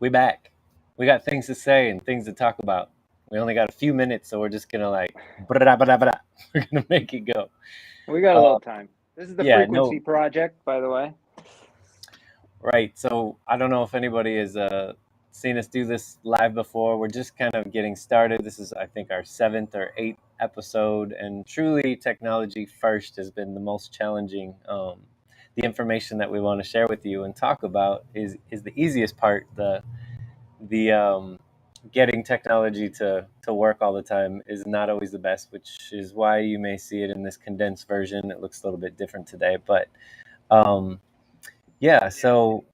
We back. We got things to say and things to talk about. We only got a few minutes, so we're just gonna like blah, blah, blah, blah. We're gonna make it go. We got a little time. This is the Yeah, Frequency no, Project, by the way. right. So I don't know if anybody has seen us do this live before. We're just kind of getting started. This is, I think, our 7th or 8th episode, and truly, technology first has been the most challenging. The information that we want to share with you and talk about is the easiest part. The getting technology to work all the time is not always the best, which is why you may see it in this condensed version. It looks a little bit different today, but um, yeah. So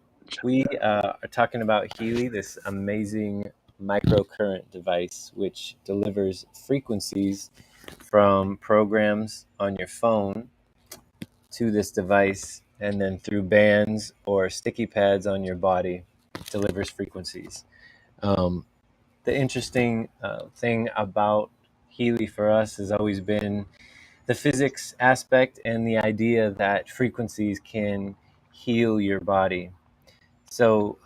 we are talking about Healy, this amazing microcurrent device which delivers frequencies from programs on your phone to this device, and then through bands or sticky pads on your body, delivers frequencies. Um, the interesting thing about Healy for us has always been the physics aspect and the idea that frequencies can heal your body. So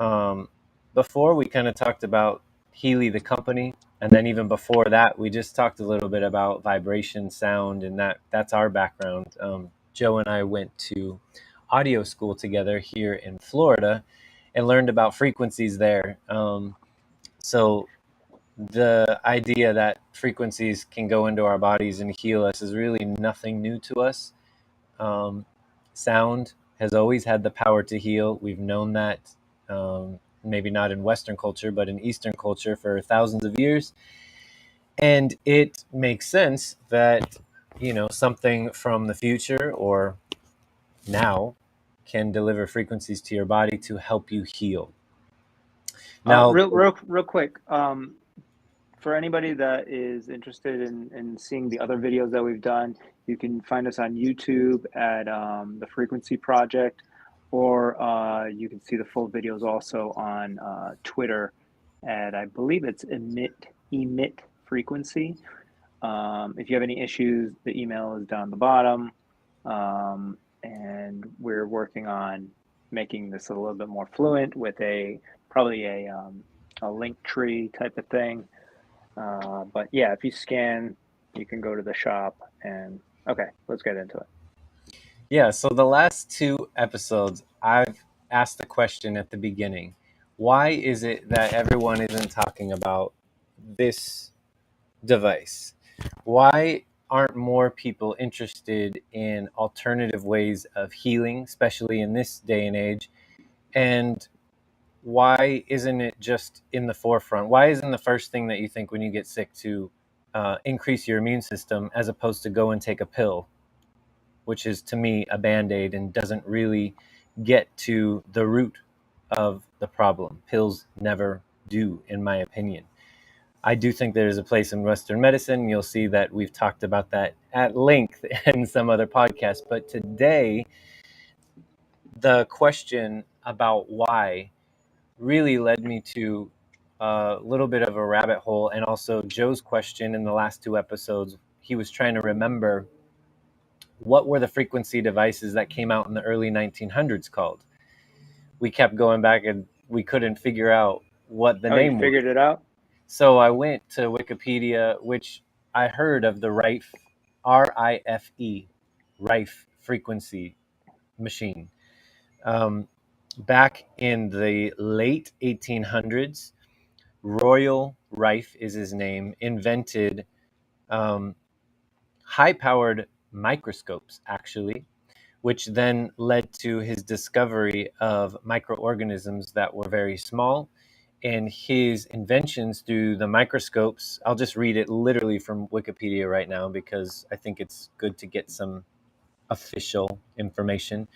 before we kind of talked about Healy, the company, and then even before that, we just talked a little bit about vibration, sound, and that's our background. Joe and I went to audio school together here in Florida and learned about frequencies there. So the idea that frequencies can go into our bodies and heal us is really nothing new to us. Um, Sound has always had the power to heal. We've known that, maybe not in Western culture, but in Eastern culture for thousands of years. And it makes sense that, something from the future or now can deliver frequencies to your body to help you heal. Now, Real quick. For anybody that is interested in seeing the other videos that we've done, you can find us on YouTube at the Frequency Project, or you can see the full videos also on Twitter at, I believe it's emit frequency. If you have any issues, the email is down the bottom, and we're working on making this a little bit more fluent with probably a link tree type of thing. But yeah, if you scan, you can go to the shop. And okay, let's get into it. yeah, so the last 2 episodes, I've asked the question at the beginning: why is it that everyone isn't talking about this device? Why aren't more people interested in alternative ways of healing, especially in this day and age? And why isn't it just in the forefront? Why isn't the first thing that you think when you get sick to increase your immune system, as opposed to go and take a pill, which is to me a band-aid and doesn't really get to the root of the problem? Pills never do, in my opinion. I do think there is a place in Western medicine. You'll see that we've talked about that at length in some other podcasts. But today, the question about why really led me to a little bit of a rabbit hole. And also Joe's question in the last 2 episodes, he was trying to remember what were the frequency devices that came out in the early 1900s called. We kept going back and we couldn't figure out what the Oh, you name was. figured it out? So I went to Wikipedia, which I heard of the Rife, RIFE, Rife frequency machine. Back in the late 1800s, Royal Rife is his name, invented high-powered microscopes, actually, which then led to his discovery of microorganisms that were very small. And his inventions through the microscopes, I'll just read it literally from Wikipedia right now because I think it's good to get some official information.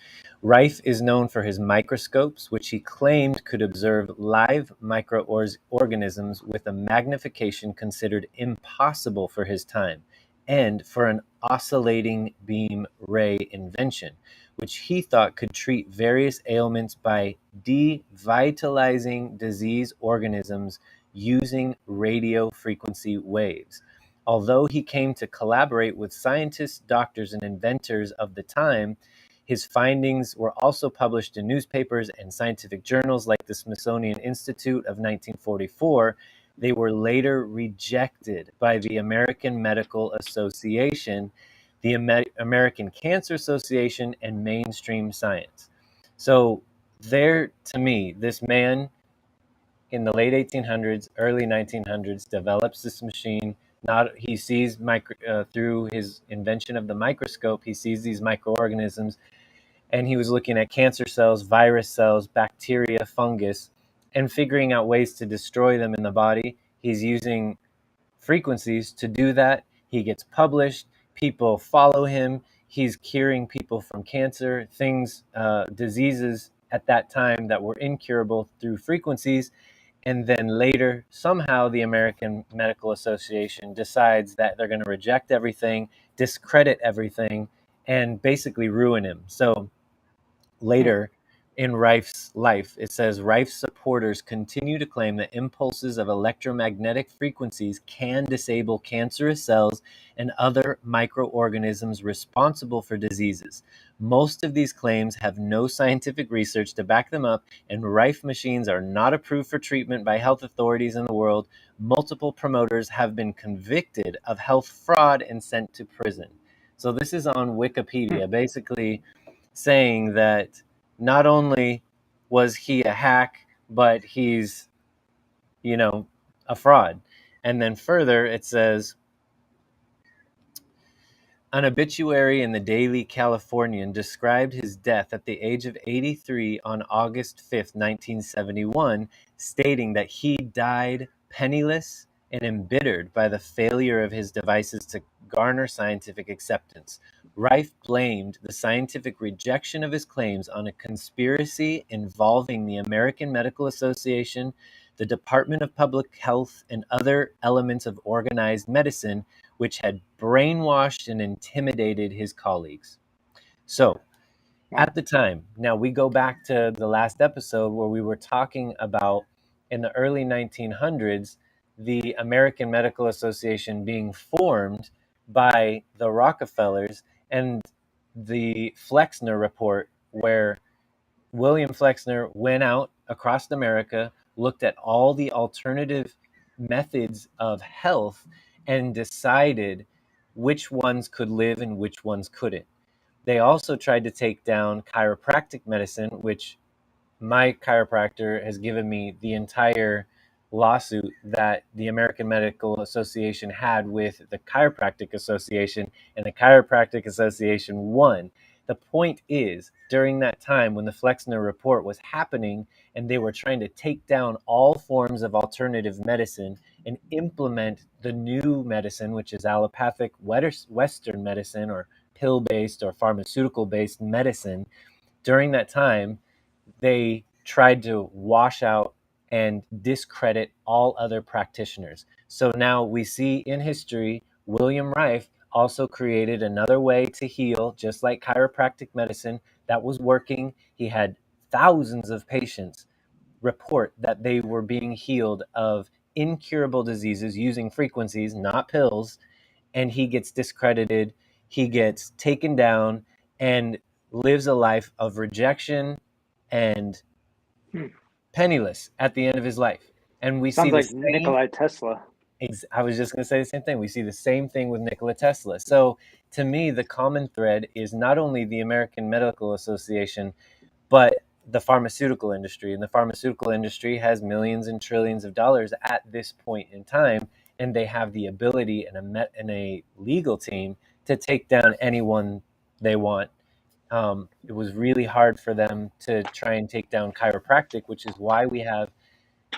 Rife is known for his microscopes, which he claimed could observe live microorganisms with a magnification considered impossible for his time, and for an oscillating beam ray invention, which he thought could treat various ailments by devitalizing disease organisms using radio frequency waves. Although he came to collaborate with scientists, doctors, and inventors of the time, His findings were also published in newspapers and scientific journals like the Smithsonian Institute of 1944. They were later rejected by the American Medical Association, the American Cancer Association, and mainstream science. So there, to me, this man in the late 1800s, early 1900s, develops this machine. Not he sees through his invention of the microscope, he sees these microorganisms, and he was looking at cancer cells, virus cells, bacteria, fungus, and figuring out ways to destroy them in the body. He's using frequencies to do that. He gets published. People follow him. He's curing people from cancer, diseases at that time that were incurable through frequencies. And then later, somehow, the American Medical Association decides that they're going to reject everything, discredit everything, and basically ruin him. So later in Rife's life, it says Rife's supporters continue to claim that impulses of electromagnetic frequencies can disable cancerous cells and other microorganisms responsible for diseases. Most of these claims have no scientific research to back them up, and Rife machines are not approved for treatment by health authorities in the world. Multiple promoters have been convicted of health fraud and sent to prison. So this is on Wikipedia, basically saying that not only was he a hack, but he's, you know, a fraud. And then further, it says an obituary in the Daily Californian described his death at the age of 83 on August 5th, 1971, stating that he died penniless and embittered by the failure of his devices to garner scientific acceptance. Rife blamed the scientific rejection of his claims on a conspiracy involving the American Medical Association, the Department of Public Health, and other elements of organized medicine, which had brainwashed and intimidated his colleagues. So, Wow. at the time, now we go back to the last episode where we were talking about in the early 1900s, the American Medical Association being formed by the Rockefellers and the Flexner report, where William Flexner went out across America, looked at all the alternative methods of health, and decided which ones could live and which ones couldn't. They also tried to take down chiropractic medicine, which my chiropractor has given me the entire lawsuit that the American Medical Association had with the Chiropractic Association, and the Chiropractic Association won. The point is, during that time when the Flexner report was happening and they were trying to take down all forms of alternative medicine and implement the new medicine, which is allopathic Western medicine or pill based or pharmaceutical based medicine, during that time, they tried to wash out and discredit all other practitioners. So now we see in history, William Rife also created another way to heal, just like chiropractic medicine that was working. He had thousands of patients report that they were being healed of incurable diseases using frequencies, not pills, and he gets discredited, he gets taken down, and lives a life of rejection and Hmm. penniless at the end of his life. And we see Sounds the like same. Nikolai Tesla. I was just going to say the same thing. We see the same thing with Nikola Tesla. So to me, the common thread is not only the American Medical Association, but the pharmaceutical industry. And the pharmaceutical industry has millions and trillions of dollars at this point in time, and they have the ability and a legal team to take down anyone they want. It was really hard for them to try and take down chiropractic, which is why we have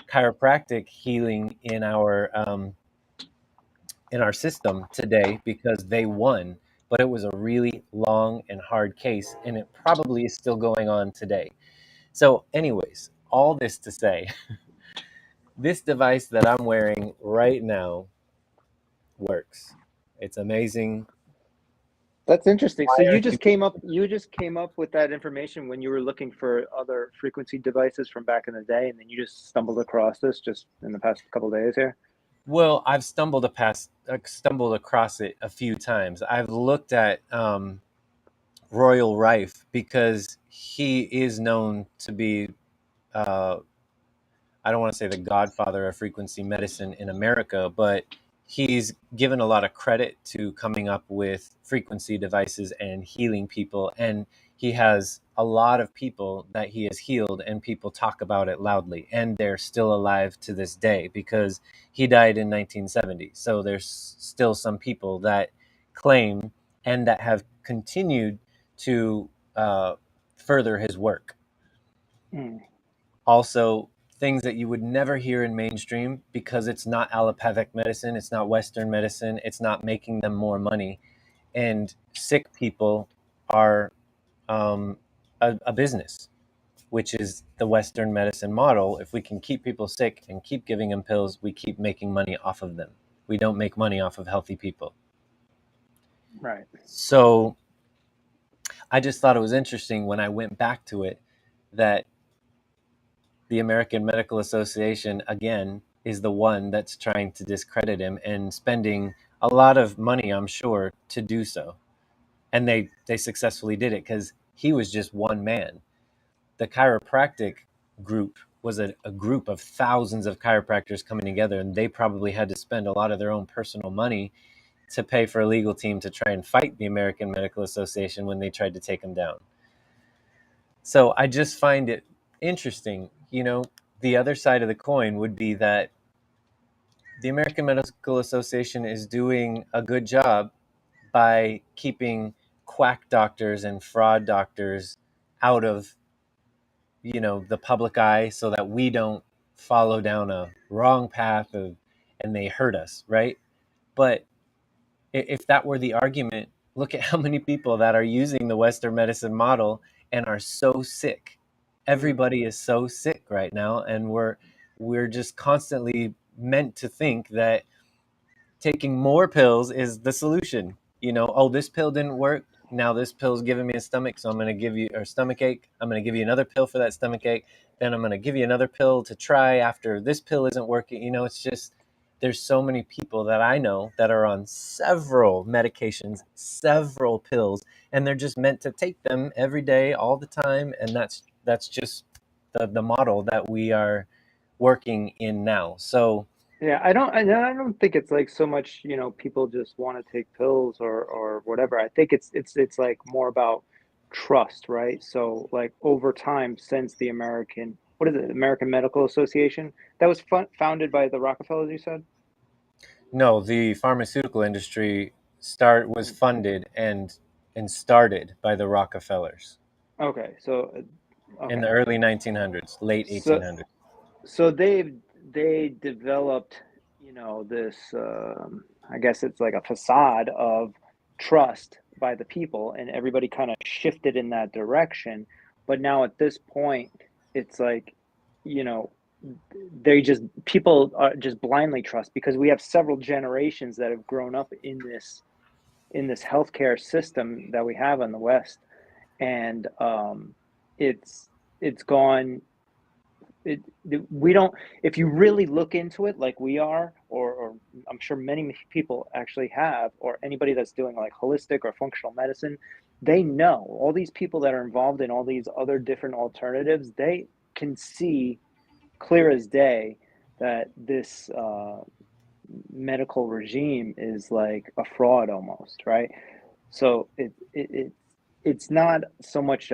chiropractic healing in our system today, because they won. But it was a really long and hard case, and it probably is still going on today. So, anyways, all this to say, this device that I'm wearing right now works. It's amazing. That's interesting. Why So you aren't you? just came up with that information when you were looking for other frequency devices from back in the day, and then you just stumbled across this just in the past couple of days here. Well, I've stumbled across it a few times. I've looked at royal rife because he is known to be, uh, I don't want to say the godfather of frequency medicine in America, but he's given a lot of credit to coming up with frequency devices and healing people. And he has a lot of people that he has healed, and people talk about it loudly. And they're still alive to this day because he died in 1970. So there's still some people that claim and that have continued to further his work. Mm, Also, things that you would never hear in mainstream because it's not allopathic medicine, it's not Western medicine, it's not making them more money. And sick people are a business, which is the Western medicine model. If we can keep people sick and keep giving them pills, we keep making money off of them. We don't make money off of healthy people. right. So I just thought it was interesting when I went back to it that the American Medical Association, again, is the one that's trying to discredit him and spending a lot of money, I'm sure, to do so. And they successfully did it because he was just one man. The chiropractic group was a group of thousands of chiropractors coming together, and they probably had to spend a lot of their own personal money to pay for a legal team to try and fight the American Medical Association when they tried to take him down. So I just find it interesting. The other side of the coin would be that the American Medical Association is doing a good job by keeping quack doctors and fraud doctors out of, the public eye so that we don't follow down a wrong path of and they hurt us, right? But if that were the argument, look at how many people that are using the Western medicine model and are so sick. Mm. Everybody is so sick right now, and we're just constantly meant to think that taking more pills is the solution. Oh, this pill didn't work. Now this pill's giving me a stomach, so I'm going to give you or stomach ache. I'm going to give you another pill for that stomach ache. Then I'm going to give you another pill to try after this pill isn't working. It's just there's so many people that I know that are on several medications, several pills, and they're just meant to take them every day, all the time, and that's just the model that we are working in now. So Yeah, I don't think it's like so much, people just want to take pills or whatever. I think it's like more about trust, right? So like over time since the American, what is it, American Medical Association, that was founded by the Rockefellers, you said? no, the pharmaceutical industry start was Mm. funded and started by the Rockefellers Okay, so in okay. the early 1900s, late So 1800s. so they developed, this I guess it's like a facade of trust by the people, and everybody kind of shifted in that direction. But now at this point, it's like, you know, they just people are just blindly trust because we have several generations that have grown up in this healthcare system that we have in the West, and it's gone it, we don't, if you really look into it like we are, or I'm sure many people actually have, or anybody that's doing like holistic or functional medicine, they know all these people that are involved in all these other different alternatives, they can see clear as day that this medical regime is like a fraud almost, right? So it's not so much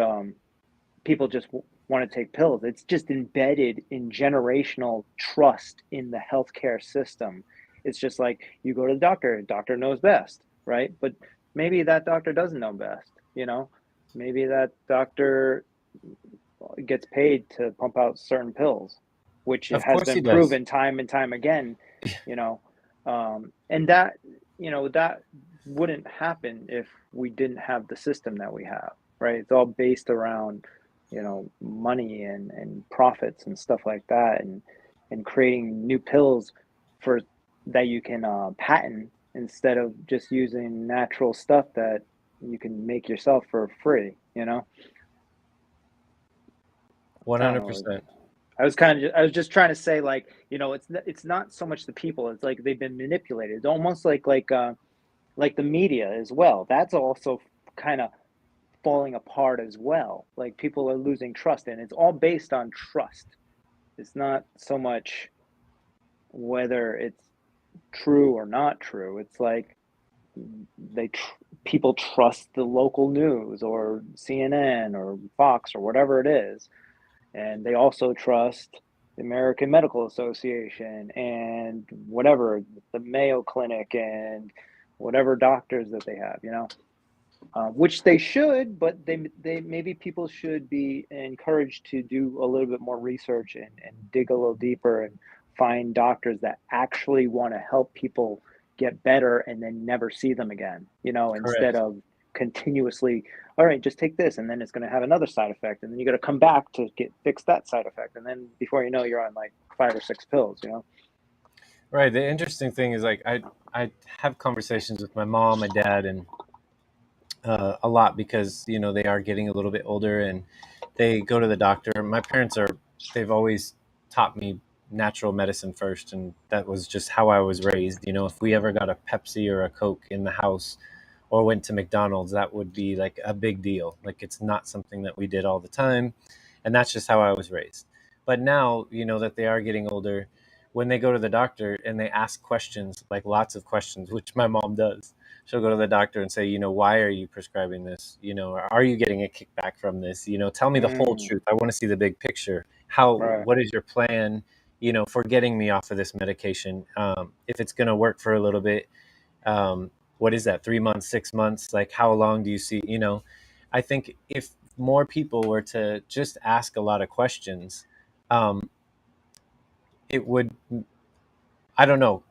people just want to take pills. It's just embedded in generational trust in the healthcare system. It's just like you go to the doctor knows best, right? But maybe that doctor doesn't know best, Maybe that doctor gets paid to pump out certain pills, which Of has course he been does. proven time and time again, you know. And that, that wouldn't happen if we didn't have the system that we have, right? It's all based around, money and profits and stuff like that, and creating new pills for that you can patent instead of just using natural stuff that you can make yourself for free. I don't know. 100%. I was just trying to say, like, it's not so much the people. It's like they've been manipulated, almost like the media as well. That's also kind of falling apart as well. Like people are losing trust, and it's all based on trust. It's not so much whether it's true or not true. It's like they people trust the local news or CNN or Fox or whatever it is, and they also trust the American Medical Association and whatever the Mayo Clinic and whatever doctors that they have, which they should, but they maybe people should be encouraged to do a little bit more research and dig a little deeper and find doctors that actually want to help people get better and then never see them again, instead Correct. of continuously, all right, just take this and then it's going to have another side effect and then you got to come back to get fix that side effect and then before you know you're on like 5 or 6 pills. Right. The interesting thing is like I have conversations with my mom, my dad, and a lot because they are getting a little bit older and they go to the doctor. My parents are they've always taught me natural medicine first, and that was just how I was raised. If we ever got a Pepsi or a Coke in the house or went to McDonald's, that would be like a big deal. Like it's not something that we did all the time, and that's just how I was raised. But now, that they are getting older, when they go to the doctor and they ask questions, like lots of questions, which my mom does, she'll go to the doctor and say, why are you prescribing this? Are you getting a kickback from this? Tell me the whole Mm, truth. I want to see the big picture. What right. is your plan, for getting me off of this medication? If it's going to work for a little bit, what is that, 3 months, 6 months? Like, how long do you see, I think if more people were to just ask a lot of questions, um, it would, I don't know.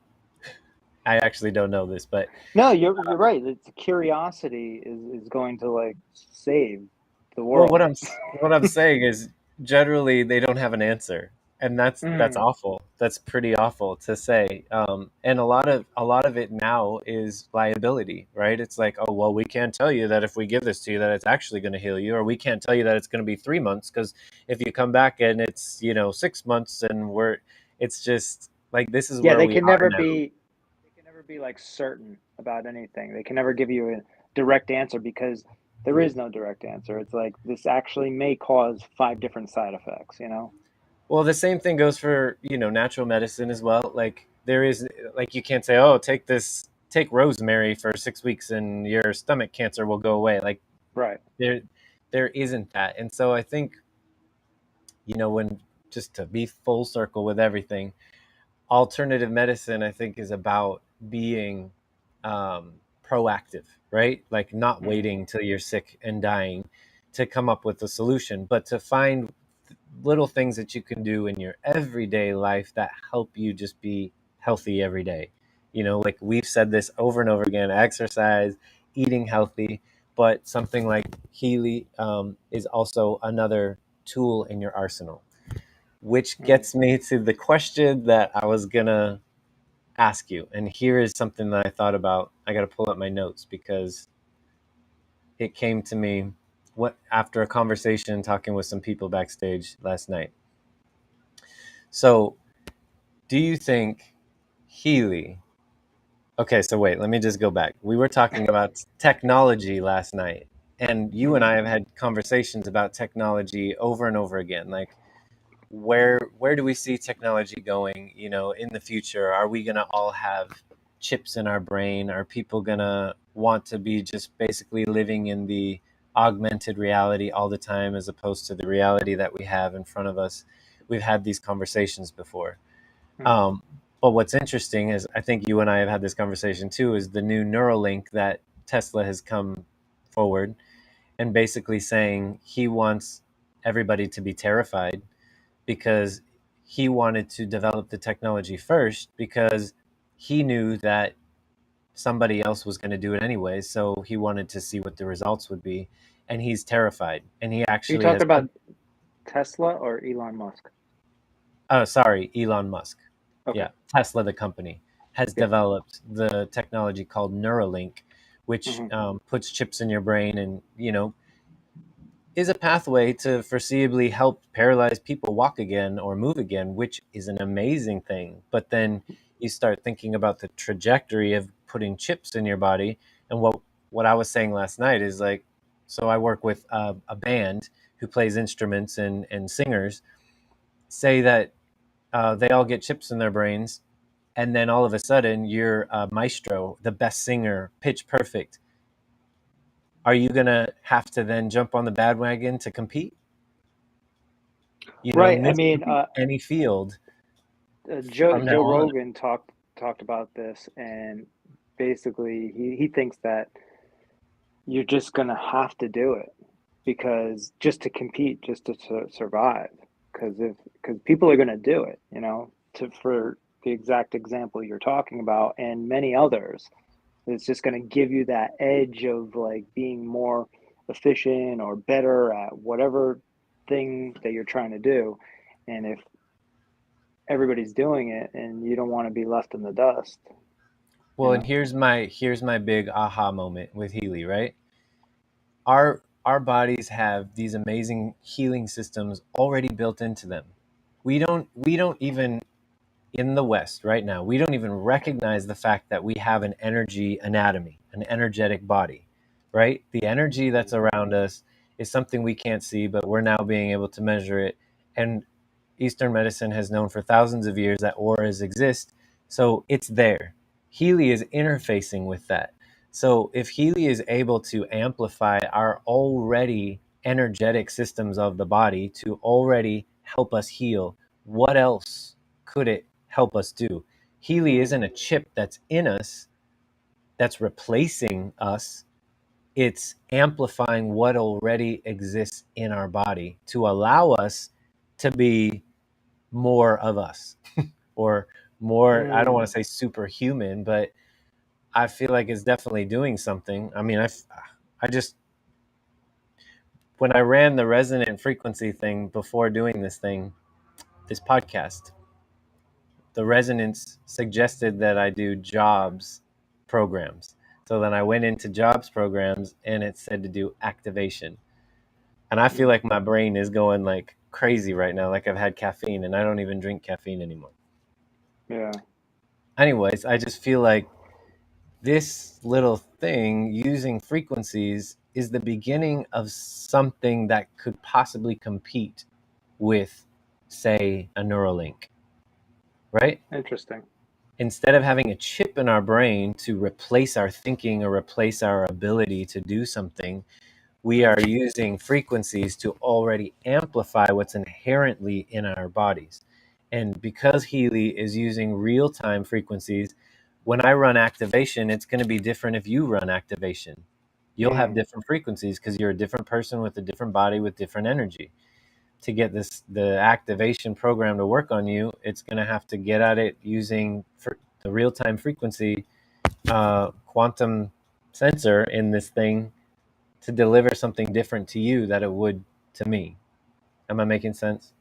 I actually don't know this, but No, you're right. It's curiosity is going to like save the well, world. what I'm saying is generally they don't have an answer, and that's Mm, awful. That's pretty awful to say. And a lot of it now is liability, right? It's like, oh well, we can't tell you that if we give this to you that it's actually going to heal you, or we can't tell you that it's going to be 3 months because if you come back and it's 6 months and it's just like this is yeah, where we are now. they can never be like certain about anything. They can never give you a direct answer because there is no direct answer. It's like this actually may cause 5 different side effects. Well, the same thing goes for, natural medicine as well. Like there is like you can't say, "Oh, take rosemary for 6 weeks and your stomach cancer will go away." Like Right. there isn't that. And so I think, when just to be full circle with everything, alternative medicine I think is about being proactive, right? Like not Mm, waiting till you're sick and dying to come up with a solution, but to find little things that you can do in your everyday life that help you just be healthy every day. Like we've said this over and over again: exercise, eating healthy. But something like Healy is also another tool in your arsenal, which mm. gets me to the question that I was gonna ask you. And here is something that I thought about. I got to pull up my notes because it came to me after a conversation talking with some people backstage last night. So, do you think Healy? Okay, so wait, let me just go back. We were talking about technology last night, and you and Mhm. I have had conversations about technology over and over again. Like, where do we see technology going, in the future? Are we going to all have chips in our brain? Are people going to want to be just basically living in the augmented reality all the time as opposed to the reality that we have in front of us? We've had these conversations before. Mm. um, but what's interesting is I think you and I have had this conversation too, is the new NeuraLink that Tesla has come forward and basically saying he wants everybody to be terrified because he wanted to develop the technology first because he knew that somebody else was going to do it anyway. So he wanted to see what the results would be. And he's terrified. And he Are you actually talking has about put, Tesla or Elon Musk? sorry, Elon Musk. Okay. Yeah, Tesla, the company, has Yeah. developed the technology called NeuraLink, which Hmm. puts chips in your brain and, is a pathway to foreseeably help paralyzed people walk again or move again, which is an amazing thing. But then you start thinking about the trajectory of putting chips in your body. And what I was saying last night is like, So I work with a band who plays instruments and singers, say that they all get chips in their brains, and then all of a sudden you're a maestro, the best singer, pitch perfect. Are you gonna have to then jump on the bandwagon to compete? You know, Right. and I this mean, could be any field from now Joe on. Rogan talked about this, and basically he thinks that you're just gonna have to do it because just to compete, just to survive. Because people are gonna do it, to for the exact example you're talking about, and many others. It's just gonna give you that edge of like being more efficient or better at whatever thing that you're trying to do. And if everybody's doing it and you don't want to be left in the dust, you Well, and know? here's my big aha moment with Healy, right? Our bodies have these amazing healing systems already built into them. We don't even, in the West right now, we don't even recognize the fact that we have an energy anatomy, an energetic body, right? The energy that's Mhm. around us is something we can't see, but we're now being able to measure it. And Eastern medicine has known for thousands of years that auras exist, so it's there. Healy is interfacing with that. So if Healy is able to amplify our already energetic systems of the body to already help us heal, what else could it help us do? Healy Mhm. isn't a chip that's in us that's replacing us. It's amplifying what already exists in our body to allow us to be more of us or more, I don't want to Mm. say superhuman, but I feel like it's definitely doing something. I mean, I just, when I ran the resonant frequency thing before doing this podcast, the resonance suggested that I do jobs programs. So then I went into jobs programs and it said to do activation. And I feel Mm. like my brain is going like crazy right now, like I've had caffeine and I don't even drink caffeine anymore. Yeah. Anyways, I just feel like this little thing using frequencies is the beginning of something that could possibly compete with, say, a NeuraLink, right? Interesting. Instead of having a chip in our brain to replace our thinking or replace our ability to do something, we are Mm. using frequencies to already amplify what's inherently in our bodies. And because Healy is using real time frequencies, when I run activation, it's going to be different if you run activation. You'll have Mm. different frequencies because you're a different person with a different body with different energy. To get the activation program to work on you, it's going to have to get at it using the real time frequency quantum sensor in this thing to deliver something different to you that it would to me. Am I making sense?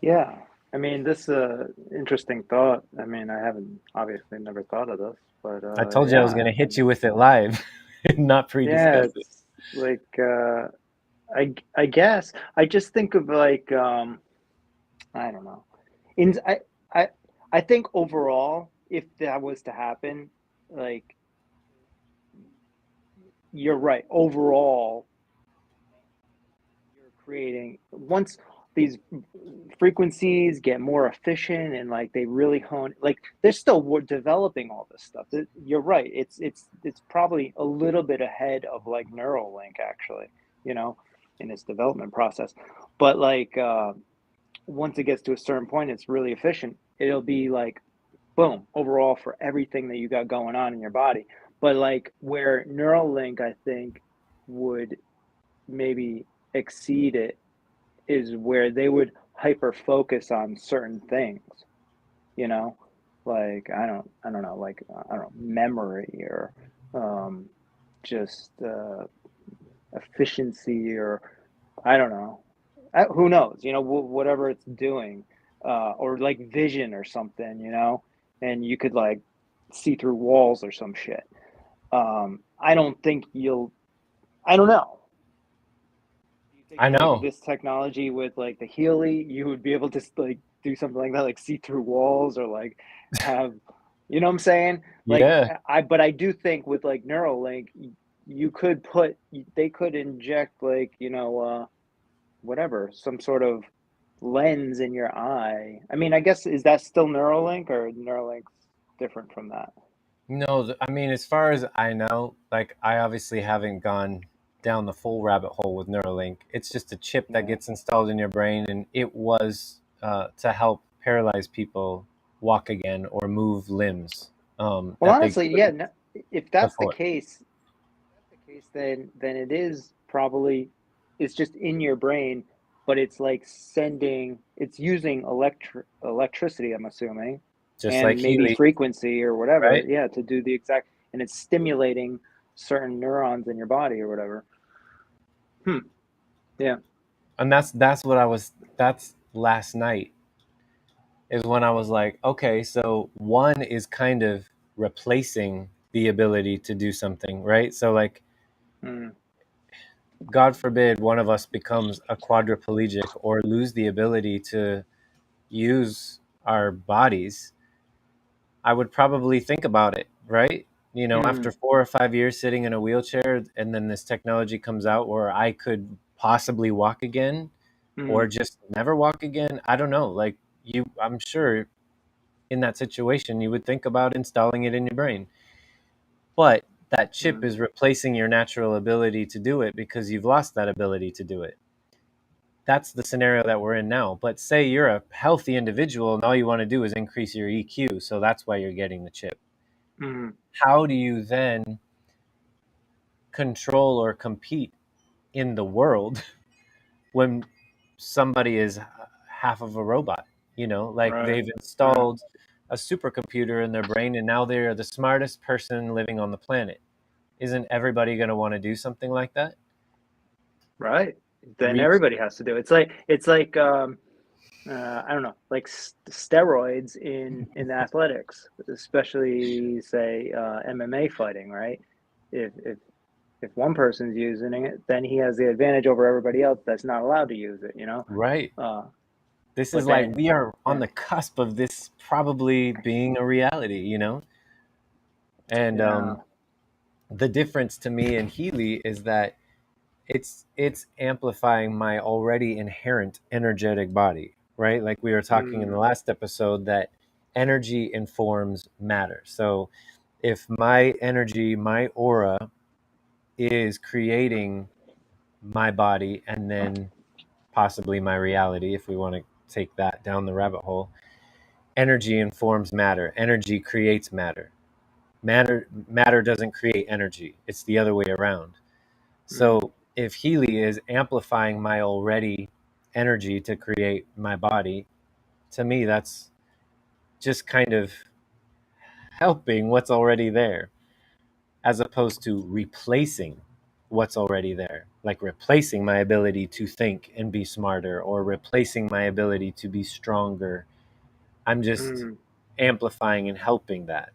Yeah. I mean, this interesting thought. I mean, I haven't obviously never thought of this, but I told you I was yeah. going to hit you with it live, not Yeah, pre-discuss it. it's like I guess I just think of like I don't know. In I I think overall, if that was to happen, like you're right. Overall, you're creating once these frequencies get more efficient and like they really hone like they're still developing all this stuff. You're right. It's probably a little bit ahead of like Neuralink actually, you know, in its development process. But like once it gets to a certain point, it's really efficient. It'll be like boom overall for everything that you got going on in your body. But like where Neuralink, I think would maybe exceed it is where they would hyper focus on certain things, you know, like I don't know, like I don't know, memory or um, just efficiency or I don't know, who knows, whatever it's doing, or like vision or something, and you could like see through walls or some shit. I don't think you'll. I don't know. Do you think I like know. this technology with like the Healy, you would be able to like do something like that, like see through walls or like have, you know what I'm saying? Like Yeah. but I do think with like Neuralink, they could inject like, whatever, some sort of lens in your eye. I mean, I guess, is that still Neuralink, or Neuralink's different from that? No, I mean, as far as I know, like I obviously haven't gone down the full rabbit hole with Neuralink. It's just a chip that Yeah. gets installed in your brain, and it was to help paralyzed people walk again or move limbs Well, that they honestly, yeah, couldn't no, if that's the before. case, then it is probably, it's just in your brain, but it's like it's using electricity, I'm assuming, Just like and maybe Healy, frequency or whatever, right? yeah, to do the exact, and it's stimulating certain neurons in your body or whatever. Hmm. Yeah. And that's what I was. That's last night is when I was like, okay, so one is kind of replacing the ability to do something, right? So like Mm, God forbid one of us becomes a quadriplegic or lose the ability to use our bodies, I would probably think about it, right? You know, after mm, 4 or 5 years sitting in a wheelchair, and then this technology comes out where I could possibly walk again or mm, just never walk again. I don't know. Like I'm sure in that situation, you would think about installing it in your brain. But that chip mm, is replacing your natural ability to do it because you've lost that ability to do it. That's the scenario that we're in now. But say you're a healthy individual and all you want to do is increase your EQ, so that's why you're getting the chip. mm, How do you then control or compete in the world when somebody is half of a robot? You know, like right, they've right, installed a supercomputer in their brain and now they're the smartest person living on the planet. Isn't everybody going to want to do something like that? right. Then Reach everybody has to do it. It's like I don't know, like steroids in athletics, especially say MMA fighting, right? If one person's using it, then he has the advantage over everybody else that's not allowed to use it, you know. right. Uh, This is but like then, we are on yeah, the cusp of this probably being a reality, you know? And yeah, the difference to me and Healy is that it's amplifying my already inherent energetic body, right? Like we were talking in the mm, last episode that energy informs matter. So if my energy, my aura is creating my body and then possibly my reality, if we want to take that down the rabbit hole, energy informs matter. Energy creates matter. Matter doesn't create energy. It's the other way around. mm, So if Healy is amplifying my already energy to create my body, to me that's just kind of helping what's already there as opposed to replacing what's already there, like replacing my ability to think and be smarter or replacing my ability to be stronger. I'm just mm. amplifying and helping that.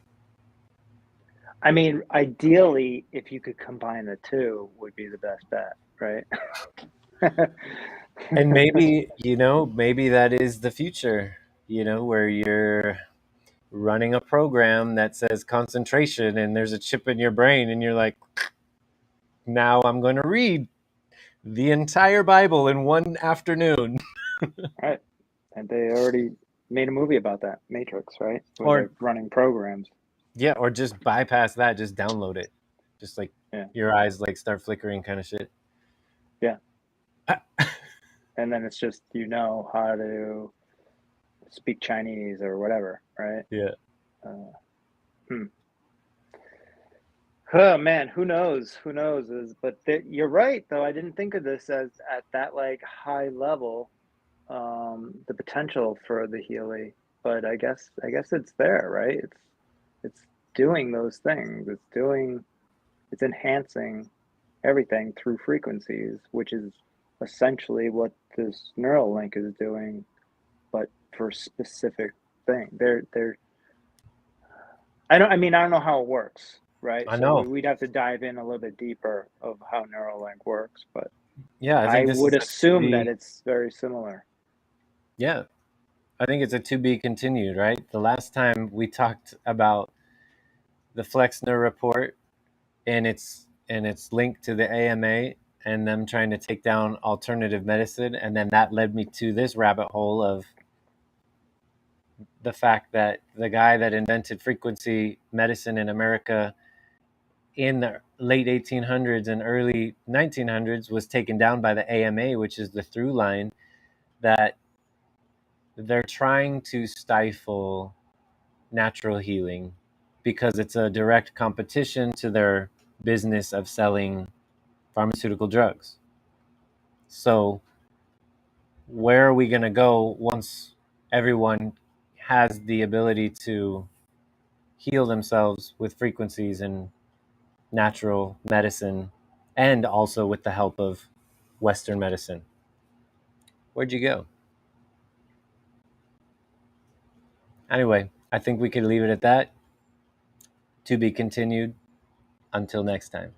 I mean, ideally, if you could combine the two, would be the best bet, right? And maybe, maybe that is the future, where you're running a program that says concentration and there's a chip in your brain and you're like, now I'm going to read the entire Bible in one afternoon. Right. And they already made a movie about that, Matrix, right? Where Or they're running programs. yeah, or just bypass that, just download it. Just like Yeah. your eyes like start flickering kind of shit. Yeah. And then it's just, how to speak Chinese or whatever, right? Yeah. Uh, hmm. Oh man, who knows? Who knows? You're right, though. I didn't think of this as at that like high level, the potential for the Healy, but I guess it's there, right? It's doing those things. It's enhancing everything through frequencies, which is essentially what this neural link is doing, but for specific thing. I don't know how it works, right? I So know. we'd have to dive in a little bit deeper of how Neuralink works, but Yeah, I I think this would is a to assume that be. it's very similar. Yeah, I think it's a to be continued, right? The last time we talked about the Flexner report and its and it's linked to the AMA and them trying to take down alternative medicine. And then that led me to this rabbit hole of the fact that the guy that invented frequency medicine in America in the late 1800s and early 1900s was taken down by the AMA, which is the through line that they're trying to stifle natural healing because it's a direct competition to their business of selling pharmaceutical drugs. So, where are we going to go once everyone has the ability to heal themselves with frequencies and natural medicine, and also with the help of Western medicine? Where'd you go? Anyway, I think we could leave it at that. To be continued. Until next time.